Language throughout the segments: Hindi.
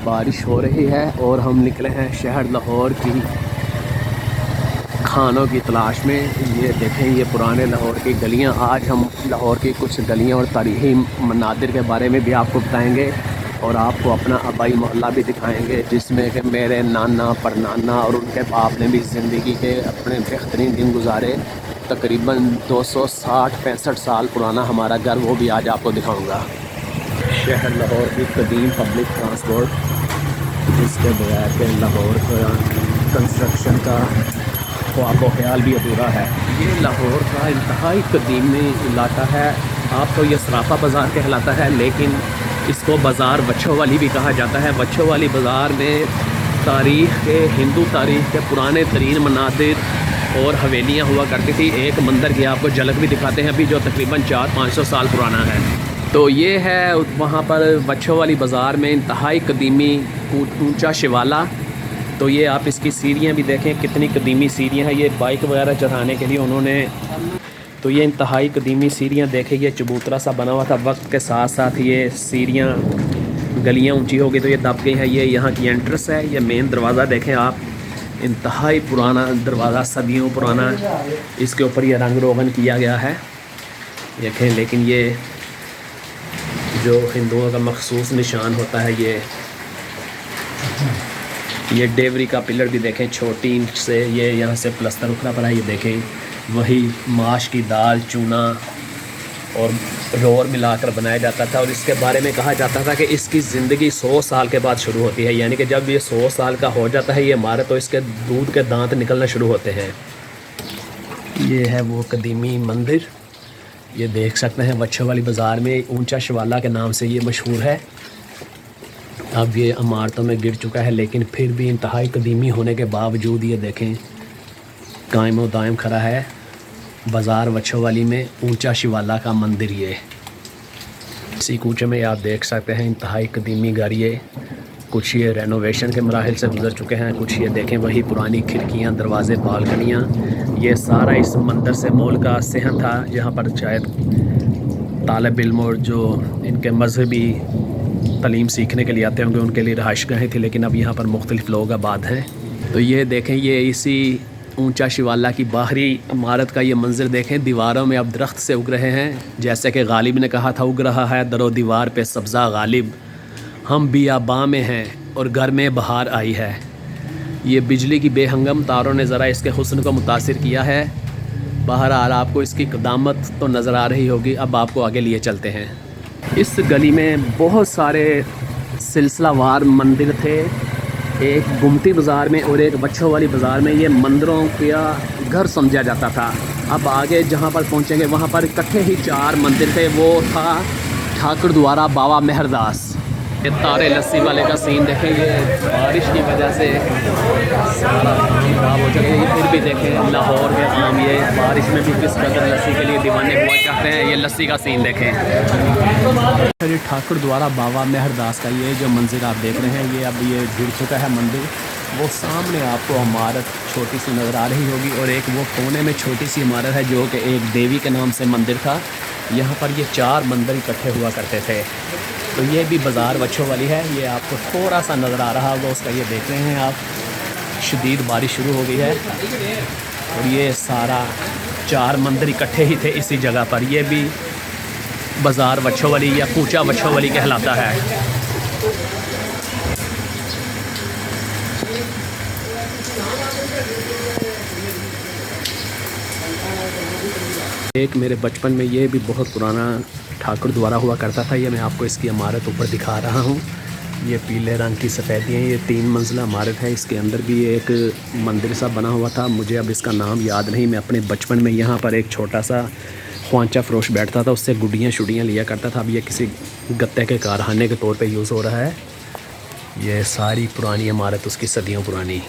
बारिश हो रही है और हम निकले हैं शहर लाहौर की खानों की तलाश में। ये देखें, ये पुराने लाहौर की गलियां। आज हम लाहौर की कुछ गलियां और तारीख़ी मनादिर के बारे में भी आपको बताएंगे और आपको अपना आबाई मोहल्ला भी दिखाएंगे, जिसमें कि मेरे नाना परनाना और उनके बाप ने भी ज़िंदगी के अपने बेहतरीन दिन गुजारे। तकरीबन 260-65 साल पुराना हमारा घर, वो भी आज आपको दिखाऊंगा। शहर लाहौर की कदीम पब्लिक ट्रांसपोर्ट, जिसके बगैर के लाहौर का कंस्ट्रक्शन का ख्वाब ख्याल भी अधूरा है। ये लाहौर का इंतहाई कदीमी इलाका है। आप तो ये सराफा बाज़ार कहलाता है, लेकिन इसको बाज़ार वच्छो वाली भी कहा जाता है। वच्छो वाली बाज़ार में हिंदू तारीख़ के पुराने तरीन मनादिर और हवेलियाँ हुआ करती थी। एक मंदिर की आपको झलक भी दिखाते हैं अभी, जो तकरीबन 400-500 साल पुराना है। तो ये है वहाँ पर वच्छो वाली बाज़ार में इंतहाई कदीमी ऊंचा शिवाला। तो ये आप इसकी सीढ़ियाँ भी देखें, कितनी कदीमी सीढ़ियाँ हैं। ये बाइक वगैरह चढ़ाने के लिए उन्होंने, तो ये इंतहाई कदीमी सीढ़ियाँ देखें। ये चबूतरा सा बना हुआ था, वक्त के साथ साथ ये सीढ़ियाँ गलियाँ ऊंची हो गई तो ये दब गई हैं। ये यहाँ की एंट्रेंस है। ये मेन दरवाज़ा देखें आप, इंतहाई पुराना दरवाज़ा, सदियों पुराना। इसके ऊपर ये रंग रोगन किया गया है देखें। लेकिन ये जो हिंदुओं का मखसूस निशान होता है, ये डेवरी का पिलर भी देखें, छोटी इंच से ये यहाँ से प्लस्तर उखड़ा पड़ा है। ये देखें, वही माश की दाल, चूना और रोर मिलाकर बनाया जाता था। और इसके बारे में कहा जाता था कि इसकी ज़िंदगी 100 साल के बाद शुरू होती है, यानी कि जब ये 100 साल का हो जाता है ये इमारत, तो इसके दूध के दांत निकलना शुरू होते हैं। ये है वो कदीमी मंदिर, ये देख सकते हैं। वच्छो वाली बाज़ार में ऊंचा शिवाला के नाम से ये मशहूर है। अब ये इमारतों में गिर चुका है, लेकिन फिर भी इंतहाई कदीमी होने के बावजूद ये देखें कायम व दायम खड़ा है। बाज़ार वच्छो वाली में ऊंचा शिवाला का मंदिर, ये इसी कूचे में आप देख सकते हैं इंतहाई कदीमी घर। ये कुछ ये रेनोवेशन के मराहिल से गुजर चुके हैं, कुछ ये देखें वही पुरानी खिड़कियाँ, दरवाज़े, बालकनियाँ। ये सारा इस मंदिर से मोल का सहन था, जहाँ पर शायद तालिब इल्म और जो इनके मजहबी तालीम सीखने के लिए आते होंगे उनके लिए रहाइशगाहें थी, लेकिन अब यहाँ पर मुख्तलिफ लोग आबाद हैं। तो ये देखें, ये इसी ऊंचा शिवाला की बाहरी इमारत का ये मंज़र देखें। दीवारों में अब दरख्त से उग रहे हैं, जैसे कि गालिब ने कहा था, उग रहा है दरो दीवार पे सब्ज़ा गालिब, हम बियाबां में हैं और घर में बहार आई है। ये बिजली की बेहंगम तारों ने ज़रा इसके हुस्न को मुतासिर किया है। बहरहाल आपको इसकी क़दामत तो नज़र आ रही होगी। अब आपको आगे लिए चलते हैं। इस गली में बहुत सारे सिलसिलावार मंदिर थे, एक गुमती बाज़ार में और एक वच्छो वाली बाज़ार में। ये मंदिरों का घर समझा जाता था। अब आगे जहाँ पर पहुँचेंगे वहाँ पर इकट्ठे ही 4 मंदिर थे। वो था ठाकुर द्वारा बाबा मेहरदास। ये तारे लस्सी वाले का सीन देखें, ये बारिश की वजह से सारा काम खराब हो चुका है। फिर भी देखें लाहौर के आम ये बारिश में भी किस कदर लस्सी के लिए दीवाने हुआ चाहते हैं। ये लस्सी का सीन देखें। ये ठाकुर द्वारा बाबा मेहरदास का ये जो मंदिर आप देख रहे हैं, ये अब ये गिर चुका है मंदिर। वो सामने आपको इमारत छोटी सी नज़र आ रही होगी और एक वो कोने में छोटी सी इमारत है जो कि एक देवी के नाम से मंदिर था। यहाँ पर ये 4 मंदिर इकट्ठे हुआ करते थे। तो ये भी बाज़ार वच्छो वाली है। ये आपको थोड़ा सा नज़र आ रहा होगा उसका, ये देख रहे हैं आप, शदीद बारिश शुरू हो गई है और ये सारा 4 मंदिर इकट्ठे ही थे इसी जगह पर। ये भी बाज़ार वच्छो वाली या कूचा वच्छो वाली कहलाता है। एक मेरे बचपन में ये भी बहुत पुराना ठाकुर द्वारा हुआ करता था। ये मैं आपको इसकी इमारत ऊपर दिखा रहा हूँ। ये पीले रंग की सफ़ेदियाँ, ये 3 मंजिला इमारत है। इसके अंदर भी एक मंदिर सा बना हुआ था, मुझे अब इसका नाम याद नहीं। मैं अपने बचपन में यहाँ पर एक छोटा सा ख्वांचा फरोश बैठता था, उससे गुड्डियाँ शुडियाँ लिया करता था। अब ये किसी गत्ते के कारखाने के तौर पे यूज़ हो रहा है। ये सारी पुरानी इमारत उसकी सदियों पुरानी।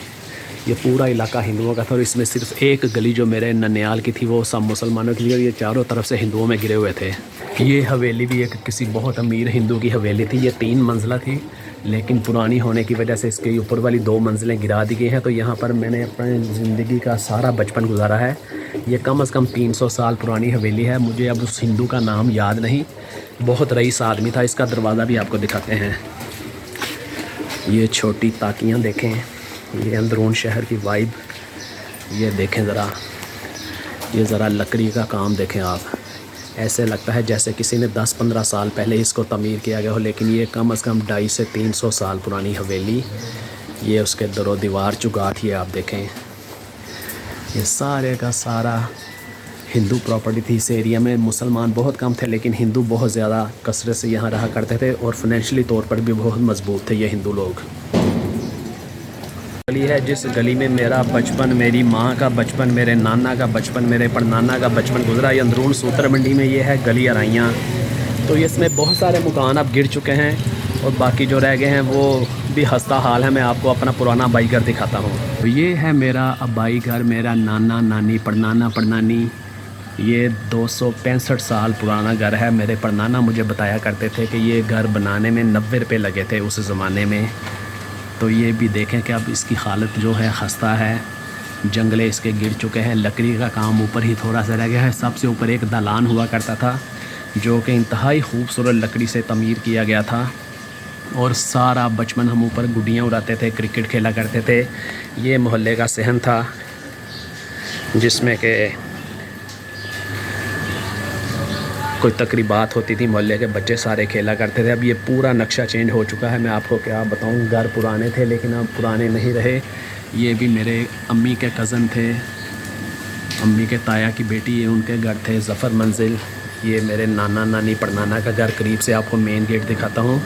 ये पूरा इलाका हिंदुओं का था और इसमें सिर्फ एक गली जो मेरे ननियाल की थी वो सब मुसलमानों की थी और ये चारों तरफ से हिंदुओं में घिरे हुए थे। ये हवेली भी एक किसी बहुत अमीर हिंदू की हवेली थी। ये 3 मंजिला थी, लेकिन पुरानी होने की वजह से इसके ऊपर वाली 2 मंजिलें गिरा दी गई हैं। तो यहाँ पर मैंने अपनी ज़िंदगी का सारा बचपन गुजारा है। ये कम से कम 300 साल पुरानी हवेली है। मुझे अब उस हिंदू का नाम याद नहीं, बहुत रईस आदमी था। इसका दरवाज़ा भी आपको दिखाते हैं। ये छोटी ताकियाँ देखें, ये अंदरून शहर की वाइब ये देखें ज़रा, ये ज़रा लकड़ी का काम देखें आप। ऐसे लगता है जैसे किसी ने 10-15 साल पहले इसको तमीर किया गया हो, लेकिन ये कम से कम 250 से 300 साल पुरानी हवेली। ये उसके दरो दीवार चुगात ही आप देखें। ये सारे का सारा हिंदू प्रॉपर्टी थी। इस एरिया में मुसलमान बहुत कम थे, लेकिन हिंदू बहुत ज़्यादा कसरत से यहाँ रहा करते थे और फाइनेंशियली तौर पर भी बहुत मजबूत थे ये हिंदू लोग। गली है जिस गली में मेरा बचपन, मेरी माँ का बचपन, मेरे नाना का बचपन, मेरे परनाना का बचपन गुजरा। ये अंदरून सूत्र मंडी में ये है गली अराइयाँ। तो इसमें बहुत सारे मकान अब गिर चुके हैं और बाकी जो रह गए हैं वो भी हंसता हाल है। मैं आपको अपना पुराना अबाई घर दिखाता हूँ। तो ये है मेरा अबाई घर, मेरा नाना नानी परनाना परनानी। ये 265 साल पुराना घर है। मेरे परनाना मुझे बताया करते थे कि ये घर बनाने में 90 रुपये लगे थे उस ज़माने में। तो ये भी देखें कि अब इसकी हालत जो है खस्ता है, जंगले इसके गिर चुके हैं, लकड़ी का काम ऊपर ही थोड़ा सा रह गया है। सबसे ऊपर एक दालान हुआ करता था जो कि इंतहाई खूबसूरत लकड़ी से तमीर किया गया था और सारा बचपन हम ऊपर गुड्डियाँ उड़ाते थे, क्रिकेट खेला करते थे। ये मोहल्ले का सहन था जिसमें कि कोई तकरीबात होती थी, मोहल्ले के बच्चे सारे खेला करते थे। अब ये पूरा नक्शा चेंज हो चुका है। मैं आपको क्या बताऊं, घर पुराने थे लेकिन अब पुराने नहीं रहे। ये भी मेरे अम्मी के कज़न थे, अम्मी के ताया की बेटी, ये उनके घर थे ज़फ़र मंजिल। ये मेरे नाना नानी परनाना का घर। करीब से आपको मेन गेट दिखाता हूँ,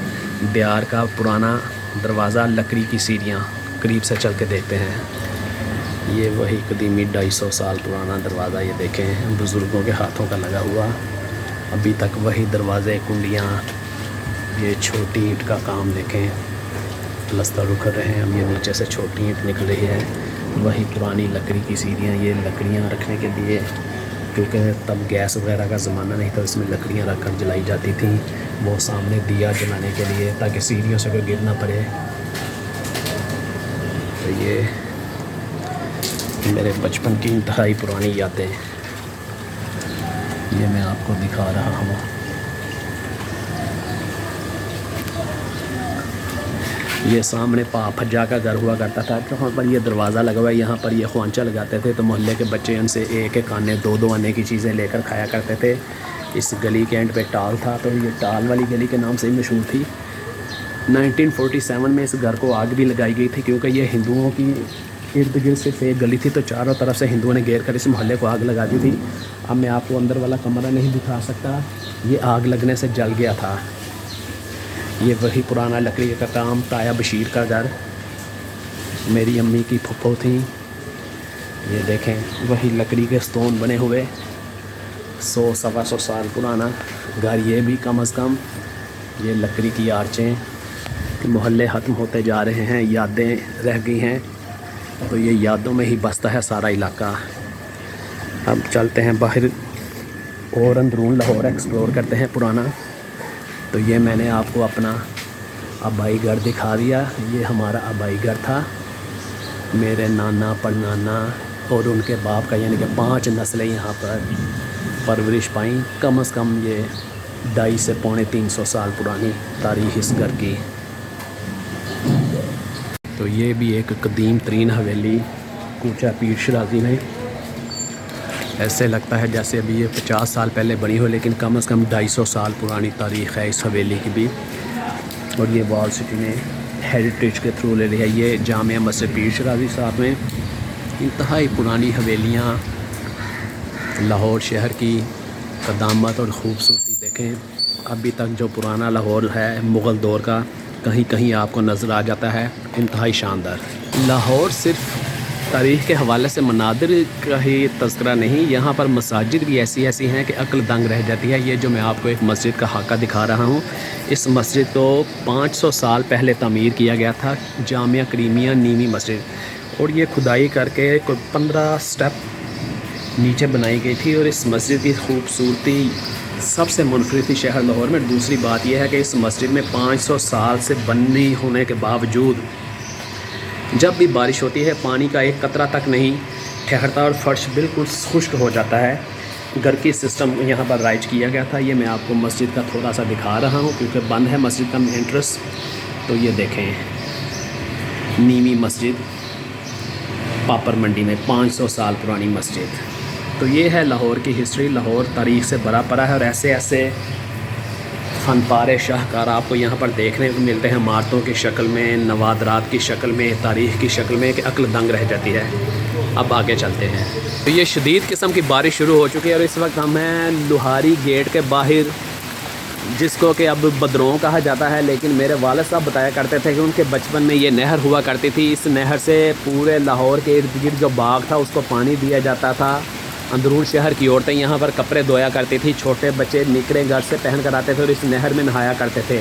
दियार का पुराना दरवाज़ा, लकड़ी की सीढ़ियाँ, करीब से चल के देखते हैं। ये वही कदीमी 250 साल पुराना दरवाज़ा, ये देखें बुज़ुर्गों के हाथों का लगा हुआ। अभी तक वही दरवाज़े, कुंडियाँ, ये छोटी ईंट का काम देखें, प्लस्तर उखड़ रहे हैं। अब ये नीचे से छोटी ईंट निकल रही है। वही पुरानी लकड़ी की सीढ़ियाँ, ये लकड़ियाँ रखने के लिए, क्योंकि तब गैस वगैरह का ज़माना नहीं था, इसमें लकड़ियाँ रख कर जलाई जाती थी। वो सामने दिया जलाने के लिए ताकि सीढ़ियों से कोई गिर ना पड़े। तो ये मेरे बचपन की इंतहाई पुरानी यादें ये मैं आपको दिखा रहा हूँ। ये सामने फज्जा का घर हुआ करता था, जहाँ पर ये दरवाज़ा लगा हुआ है। यहाँ पर ये ख्वांचा लगाते थे तो मोहल्ले के बच्चे उनसे एक एक आने, दो आने की चीज़ें लेकर खाया करते थे। इस गली के एंड पे टाल था, तो ये टाल वाली गली के नाम से ही मशहूर थी। 1947 में इस घर को आग भी लगाई गई थी, क्योंकि ये हिंदुओं की इर्द गिर्द सिर्फ एक गली थी, तो चारों तरफ से हिंदुओं ने घेर कर इस मोहल्ले को आग लगा दी थी। अब मैं आपको अंदर वाला कमरा नहीं दिखा सकता, ये आग लगने से जल गया था। ये वही पुराना लकड़ी का काम, ताया बशीर का घर, मेरी अम्मी की फुफ्फो थी। ये देखें वही लकड़ी के स्टोन बने हुए 100-125 साल पुराना घर। ये भी कम अज़ कम, ये लकड़ी की आर्चें। मोहल्ले ख़त्म होते जा रहे हैं, यादें रह गई हैं, तो ये यादों में ही बसता है सारा इलाका। अब चलते हैं बाहर और अंदरून लाहौर एक्सप्लोर करते हैं पुराना। तो ये मैंने आपको अपना अबाई घर दिखा दिया। ये हमारा अबाई घर था। मेरे नाना परनाना और उनके बाप का, यानी कि 5 नस्लें यहाँ पर परवरिश पाई। कम से कम ये 250 से 350 साल पुरानी तारीख़ इस घर की। तो ये भी एक कदीम तरीन हवेली कूचा पीर शराजी में। ऐसे लगता है जैसे अभी ये 50 साल पहले बनी हो, लेकिन कम से कम 250 साल पुरानी तारीख़ है इस हवेली की भी। और ये वॉल सिटी ने हेरिटेज के थ्रू ले लिया है। ये जामिया मस्जिद पीर शराजी साहब में। इंतहाई पुरानी हवेलियाँ, लाहौर शहर की कदामत और ख़ूबसूरती देखें। अभी तक जो पुराना लाहौर है मुग़ल दौर का, कहीं कहीं आपको नज़र आ जाता है। इंतहाई शानदार। लाहौर सिर्फ तारीख़ के हवाले से मनादिर का ही तज़किरा नहीं, यहाँ पर मसाजिद भी ऐसी ऐसी हैं कि अक्ल दंग रह जाती है। ये जो मैं आपको एक मस्जिद का खाका दिखा रहा हूँ, इस मस्जिद को 500 साल पहले तमीर किया गया था, जामिया करीमिया नीमी मस्जिद। और ये खुदाई करके कोई 15 स्टेप नीचे बनाई गई थी। और इस मस्जिद की खूबसूरती सबसे मुनफरिद थी शहर लाहौर में। दूसरी बात यह है कि इस मस्जिद में 500 साल से बनी होने के बावजूद जब भी बारिश होती है पानी का एक कतरा तक नहीं ठहरता और फर्श बिल्कुल खुश्क हो जाता है। घर की सिस्टम यहाँ पर राइज किया गया था। ये मैं आपको मस्जिद का थोड़ा सा दिखा रहा हूँ क्योंकि बंद है मस्जिद का एंट्रेंस। तो ये देखें नीमी मस्जिद पापर मंडी में 500 साल पुरानी मस्जिद। तो ये है लाहौर की हिस्ट्री। लाहौर तारीख़ से भरा पड़ा है और ऐसे ऐसे फ़नपारे शाहकार आपको यहाँ पर देखने को मिलते हैं, इमारतों की शक्ल में, नवादरात की शक्ल में, तारीख़ की शक्ल में, कि अक्ल दंग रह जाती है। अब आगे चलते हैं। तो ये शदीद किस्म की बारिश शुरू हो चुकी है और इस वक्त हम हैं लुहारी गेट के बाहर, जिसको कि अब बदरों कहा जाता है। लेकिन मेरे वालिद साहब बताया करते थे कि उनके बचपन में ये नहर हुआ करती थी। इस नहर से पूरे लाहौर के इर्द गिर्द जो बाग था उसको पानी दिया जाता था। अंदरून शहर की औरतें यहाँ पर कपड़े धोया करती थी, छोटे बच्चे निकरे घर से पहन कर आते थे और इस नहर में नहाया करते थे।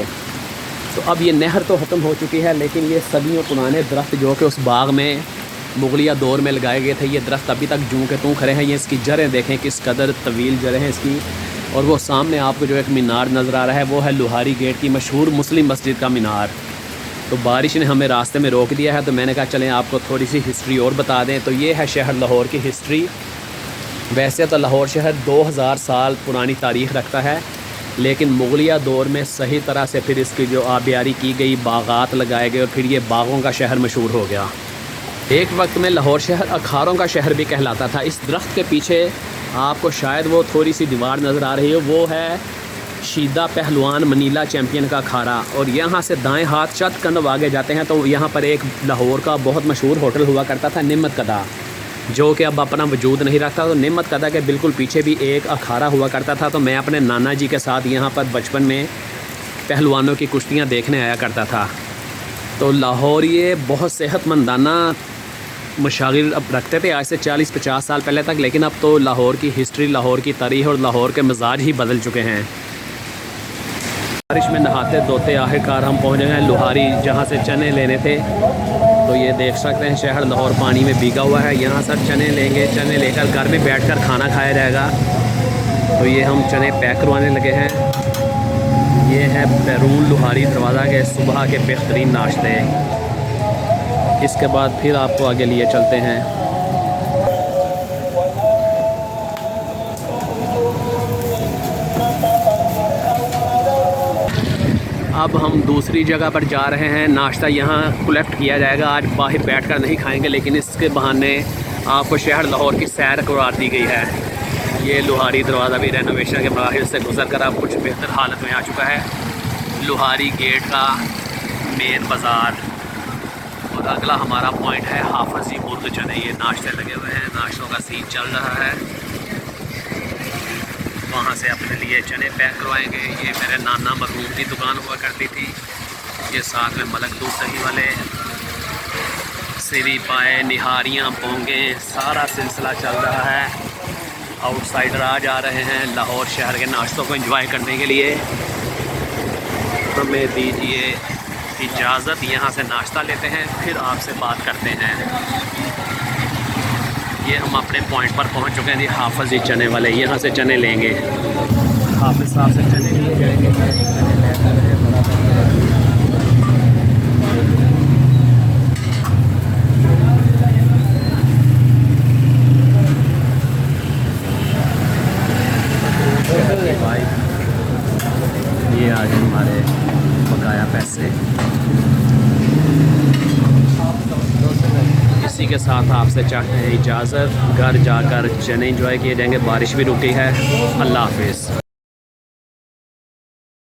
तो अब ये नहर तो ख़त्म हो चुकी है, लेकिन ये सदियों पुराने दरख्त जो कि उस बाग में मुगलिया दौर में लगाए गए थे, ये दरख्त अभी तक जूं के तूं खड़े हैं। ये इसकी जड़ें देखें किस कदर तवील जड़ें हैं इसकी। और वो सामने आपको जो एक मीनार नज़र आ रहा है वो है लुहारी गेट की मशहूर मुस्लिम मस्जिद का मीनार। तो बारिश ने हमें रास्ते में रोक दिया है, तो मैंने कहा चलें आपको थोड़ी सी हिस्ट्री और बता दें। तो ये है शहर लाहौर की हिस्ट्री। वैसे तो लाहौर शहर 2000 साल पुरानी तारीख़ रखता है, लेकिन मुगलिया दौर में सही तरह से फिर इसकी जो आबियारी की गई, बागात लगाए गए और फिर ये बागों का शहर मशहूर हो गया। एक वक्त में लाहौर शहर अखारों का शहर भी कहलाता था। इस दरख्त के पीछे आपको शायद वो थोड़ी सी दीवार नज़र आ रही है, वो है शीदा पहलवान मनीला चैम्पियन का अखाड़ा। और यहाँ से दाएं हाथ चंद कदम आगे जाते हैं तो यहाँ पर एक लाहौर का बहुत मशहूर होटल हुआ करता था, निम्मत कदा, जो कि अब अपना वजूद नहीं रखता। तो निम्मत कदा के बिल्कुल पीछे भी एक अखाड़ा हुआ करता था। तो मैं अपने नाना जी के साथ यहाँ पर बचपन में पहलवानों की कुश्तियाँ देखने आया करता था। तो लाहौर ये बहुत सेहतमंदाना मशागिल अब रखते थे आज से 40-50 साल पहले तक, लेकिन अब तो लाहौर की हिस्ट्री, लाहौर की तारीख़ और लाहौर के मिजाज ही बदल चुके हैं। बारिश में नहाते धोते आखिरकार हम पहुँच गए हैं लुहारी, जहाँ से चने लेने थे। तो ये देख सकते हैं शहर लाहौर पानी में भीगा हुआ है। यहाँ सर चने लेंगे, चने लेकर घर में बैठकर खाना खाया जाएगा। तो ये हम चने पैक करवाने लगे हैं। ये है बैरून लुहारी दरवाज़ा के सुबह के बेहतरीन नाश्ते। इसके बाद फिर आपको आगे लिए चलते हैं। अब हम दूसरी जगह पर जा रहे हैं। नाश्ता यहाँ कलेक्ट किया जाएगा। आज बाहर बैठकर नहीं खाएंगे, लेकिन इसके बहाने आपको शहर लाहौर की सैर करवा दी गई है। ये लुहारी दरवाज़ा भी रेनोवेशन के मराहिल से गुजर कर अब कुछ बेहतर हालत में आ चुका है। लुहारी गेट का मेन बाज़ार। और अगला हमारा पॉइंट है हाफजी मुर्ग चने। ये नाश्ते लगे हुए हैं, नाश्तों का सीन चल रहा है। वहाँ से अपने लिए चने पैक करवाएंगे। ये मेरे नाना मरहूम की दुकान हुआ करती थी। ये साथ में मलक दूध दही वाले, सिरी पाए, निहारियाँ, पोंगे, सारा सिलसिला चल रहा है। आउटसाइडर आज आ रहे हैं लाहौर शहर के नाश्तों को एंजॉय करने के लिए। हमें दीजिए इजाज़त, यहाँ से नाश्ता लेते हैं, फिर आपसे बात करते हैं। ये हम अपने पॉइंट पर पहुँच चुके हैं। ये हाफजी चने वाले, यहाँ से चने लेंगे। हाफिज साहब से चने लिए जाएंगे। भाई ये आज हमारे बकाया पैसे। इसी के साथ आपसे चाहते हैं इजाज़त। घर जाकर चने एंजॉय किए जाएंगे। बारिश भी रुकी है। अल्लाह हाफिज़।